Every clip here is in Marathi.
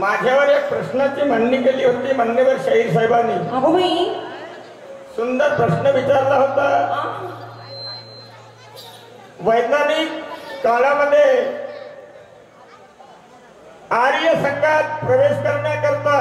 माझ्यावर एक प्रश्नाची मांडणी केली होती मान्यवर शाहीर साहेबांनी। सुंदर प्रश्न विचारला होता। वैज्ञानिक काळामध्ये आर्य संघात प्रवेश करण्याकरता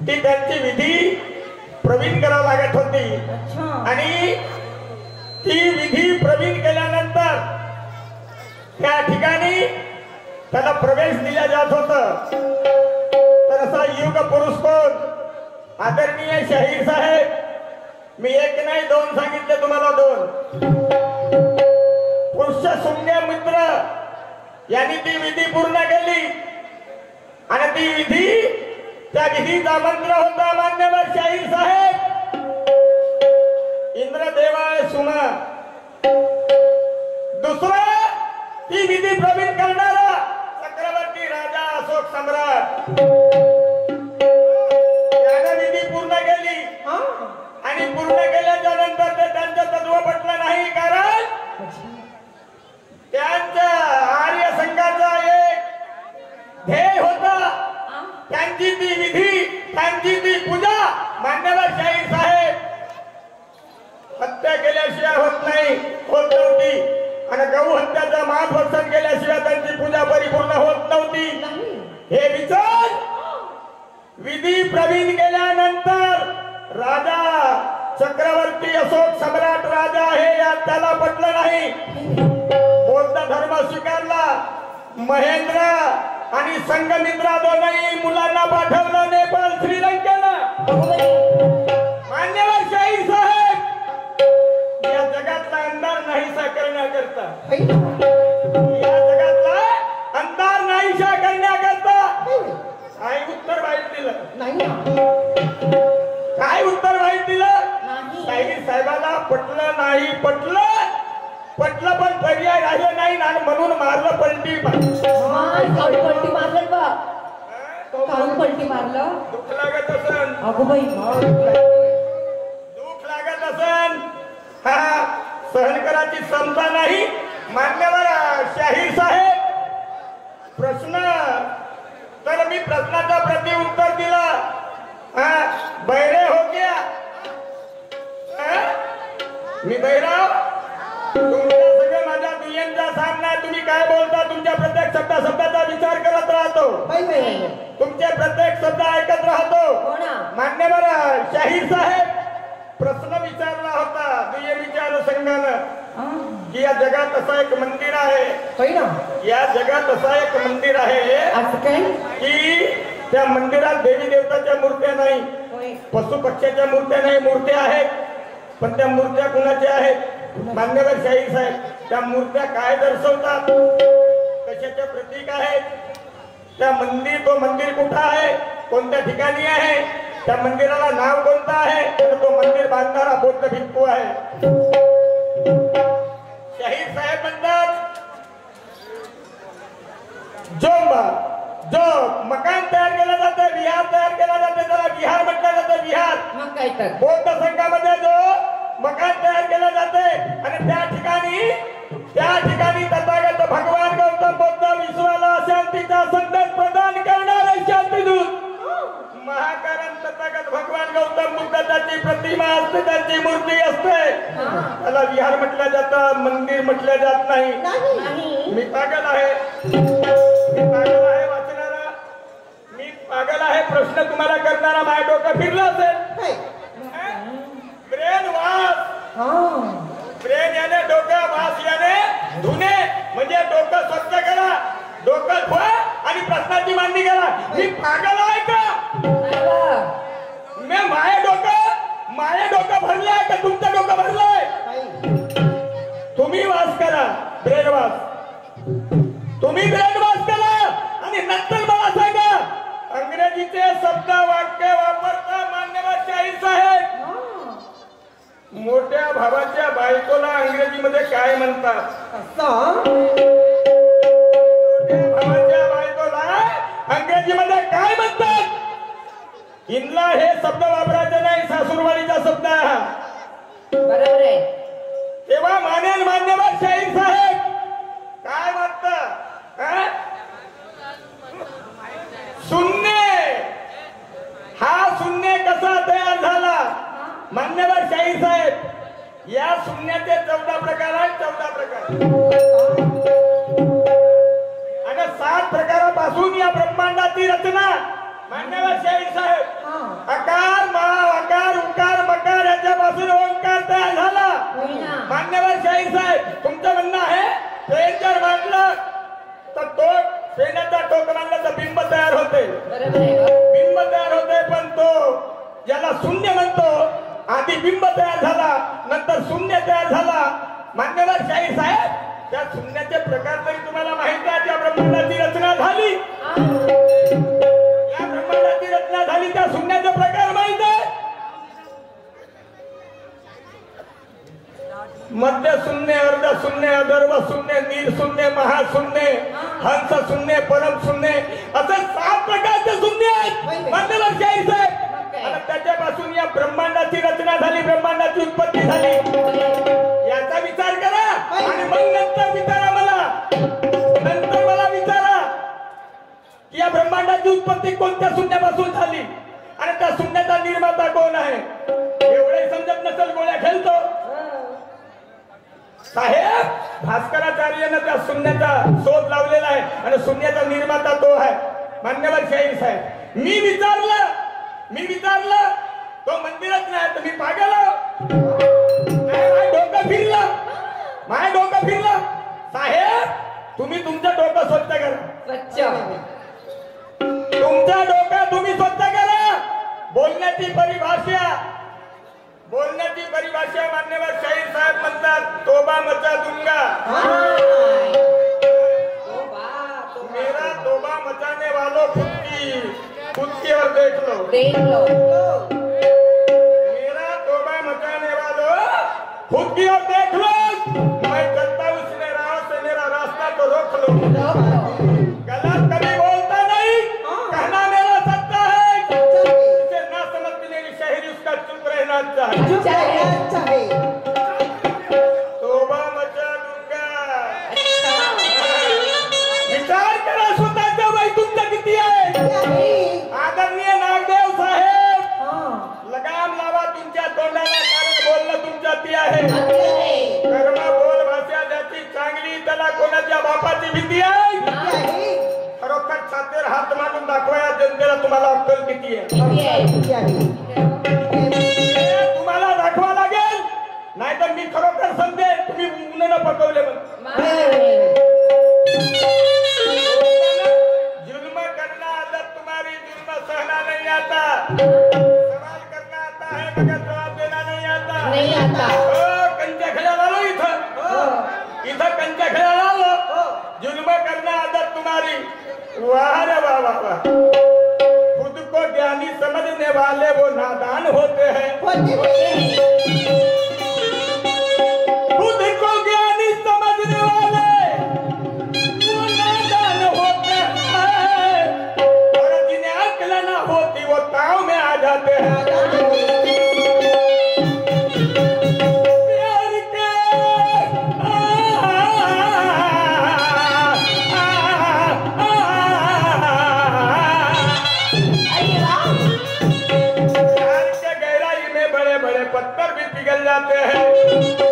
ती त्यांची विधी प्रवीण करावी लागत होती आणि ती विधी प्रवीण केल्यानंतर त्या ठिकाणी त्याला प्रवेश दिला जात होता। तर असा युग पुरुष कोण आदरणीय शाहीर साहेब, मी एक नाही दोन सांगितले तुम्हाला, दोन पुरुष सुंग्य मित्र यांनी ती विधी पूर्ण केली आणि ती विधी, त्या विधीचा मंत्र होता मान्यवर शाहीर साहेब, इंद्रदेवाय सुना। दुसरा ती विधी प्रवीण करणारा चक्रवर्ती राजा अशोक सम्राट त्याने विधी पूर्ण केली आणि पूर्ण केल्याच्या नंतर ते त्यांचं तत्व पटलं नाही, कारण त्यांच्या आर्य संघाचा एक ध्येय होता, त्यांची ती विधी, त्यांची ती पूजा मान्यवर शाहीर साहेब हत्या केल्याशिवाय होत नाही, होत नव्हती आणि गौ हत्याचा महाभक्षण केल्याशिवाय त्यांची पूजा परिपूर्ण होत नव्हती। हे विचार विधी प्रवीण केल्यानंतर राजा चक्रवर्ती अशोक सम्राट राजा हे त्याला पटलं नाही, बौद्ध धर्म स्वीकारला। महेंद्र आणि संघमित्रा दोनही मुलांना पाठवलं नेपाळ श्रीलंकेला। मान्यवर शाहीर साहेब, या जगातला अंधार नाहीसा करण्याकरता, या जगातला अंधार नाहीसा करण्याकरता काय उत्तर वाईट दिलं नाही, काय उत्तर वाईट दिलं शाहीर साहेबांना पटलं नाही, पटलं पण पर्याय राहिला नाही आणि म्हणून मारलं पलटी, पलटी मारलं बा, पलटी मारलं। दुःख लागत असन, अगोबाई दुःख लागत असन, हा सहन करायची क्षमता नाही। मान्यवर शाहीर साहेब, प्रश्न तर मी प्रश्नाचा प्रति उत्तर दिला, बैरे हो गया मी बहिराव तुमच्या सगळं माझ्या दुय्यांचा सामना. तुम्ही काय बोलता तुमच्या प्रत्येक शब्दाचा विचार करत राहतो. तुमचे प्रत्येक शब्द ऐकत राहतो. मान्यवर शाहीर साहेब प्रश्न विचारला होता दुय्यमीच्या अनुषंगानं की या जगात असं एक मंदिर आहे. या जगात असं एक मंदिर आहे असं काय की त्या मंदिरात देवी देवताच्या मूर्त्या नाही, पशु पक्ष्याच्या मूर्त्या नाही, मूर्त्या आहेत. पण त्या मूर्त्या कुणाच्या आहेत? मान्यवर शाहीर साहेब त्या मूर्त्या काय दर्शवतात, कशाच्या प्रतीक आहेत? त्या तो मंदिर कुठं आहे, कोणत्या ठिकाणी आहे, त्या मंदिराला नाव कोणतं आहे? तर तो मंदिर बांधणारा बौद्ध भिक्खू आहे. शाहीर साहेब म्हणतात जो मकान तयार केलं जातं, विहार तयार केला जातं, त्याला विहार म्हटलं जातं. विहार मग काय तर बौद्ध संघामध्ये जो मकान तयार केलं जाते आणि त्या ठिकाणी तथागत भगवान गौतम बुद्ध विश्वाला शांतीचा संदेश प्रदान करणारे शांतीदूत महाकारण तथागत भगवान गौतम बुद्ध त्याची प्रतिमा असते, त्याची मूर्ती असते. त्याला विहार म्हटलं जातं, मंदिर म्हटलं जात नाही. मी पागल आहे वाचणारा, मी पागल आहे. प्रश्न तुम्हाला करणारा माझ्या डोकं फिरलं असेल. ब्रेन वास, ब्रेन याने डोकं, वास याने धुणे, म्हणजे डोकं स्वच्छ करा, डोकं धुवा आणि प्रश्नाची मांडणी करा. मी पागल आहे का? मी माझे डोकं भरलंय का तुमचं डोकं भरलंय? तुम्ही वास करा, ब्रेन वास. तुम्ही ब्रेन वास करा आणि नंतर मला सांगा अंग्रेजीचे शब्द वाक्य वापरता मान्यवर शाहीर साहेब. मोठ्या भावाच्या बायकोला इंग्रजीमध्ये काय म्हणतात? मोठ्या भावाच्या बायकोला इंग्रजीमध्ये काय म्हणतात? हिंदला हे शब्द वापरायचे नाही, सासूरवाडीचा शब्द आहे. बरोबर आहे. तेव्हा मानेल मान्यवर शाहीर साहेब काय म्हणतात? शून्य. हा शून्य कसा तयार झाला? मान्यवर शाहीर साहेब या शून्याचे 14 प्रकार आहेत. 14 प्रकार आणि 7 प्रकारापासून या ब्रह्मांडाची रचना. मान्यवर शाहीर साहेब आकार महाआकार उकार मकार याच्यापासून ओंकार तयार झाला. मान्यवर शाहीर साहेब तुमचं म्हणणं आहे ट्रेन जर मांडलं तर टोक, ट्रेनचा टोक मांडलं तर बिंब तयार होते. बिंब तयार होते, पण तो ज्याला शून्य म्हणतो आधी बिंब तयार झाला, नंतर शून्य तयार झाला. मान्यवर शाहीर साहेब त्या शून्याचे प्रकार तरी तुम्हाला माहिती आहे? ज्या ब्रह्मांडाची रचना झाली, या ब्रह्मांडाची रचना झाली त्या शून्याचे प्रकार माहित आहे? मध्य शून्य, अर्ध शून्य, अधर्व शून्य, नीर शून्य, महाशून्य, हंस शून्य, परम शून्य, असे 7 प्रकारचे शून्य आहेत. मान्यवर शाहीर साहेब आणि त्याच्यापासून या ब्रह्मांडाची रचना झाली, ब्रह्मांडाची उत्पत्ती झाली. याचा विचार करा आणि मग नंतर विचारा मला विचारा की या ब्रह्मांडाची उत्पत्ती कोणत्या शून्यापासून झाली आणि त्या शून्याचा निर्माता कोण आहे? एवढे समजत नसेल गोळ्या खेळतो साहेब. भास्कराचार्यानं त्या शून्याचा शोध लावलेला आहे आणि शून्याचा निर्माता तो आहे. मान्यवर शाहीर साहेब मी विचारलं तो मंदिरच नाही तर मी पागल. माझं डोकं फिरलं साहेब. तुम्ही तुमचं डोकं स्वच्छ करा. तुमचं डोकं तुम्ही स्वच्छ करा. बोलण्याची परिभाषा मान्यवर शाहीर साहेब म्हणतात तोबा मचा दूंगा. मेरा तोबा मचाने वालों खुदकी और देख लो. मेरा तोबा मचाने वालों खुदकी और देख लो. मैं चलता हूँ उसने राह से, मेरा रास्ता तो रोक लो. गलत कभी बोलता नहीं, कहना मेरा सत्ता है. इसे ना समझ मेरी शायरी उसका चुप रहना चाहिए. तोबा मचा दूंगा. विचार करा स्वतःच्या वय तुमचं किती आहे? आदरणीय नागदेव साहेब लगाम लावा तुमच्या तोंडाला, कारण बोलणं तुमच्या ती आहे. माझ्या बापाची भीती आहे खरोखर छातीवर हात मारून दाखवाया जनतेला तुम्हाला अक्कल किती आहे तुम्हाला दाखवा लागेल नाहीतर मी खरोखर समजे तुम्ही मुलांना पकवले जुल्म करना आदत तुम्हारी जुल्म सहना नहीं आता सवाल करना आता है मगर जवाब देना नहीं आता कंच्या खेळायला आलो इथं कंच्या खेळायला आलो जुल्म करना आदत तुम्हारी वाह रे वाह वाह वाह खुद को ज्ञानी समझने वाले वो नादान होते हैं खुद को ज्ञानी समझने वाले वो नादान होते हैं और जिन्हें अक्ल ना होती वो ताव में आ जाते हैं पत्थर भी पिघल जाते हैं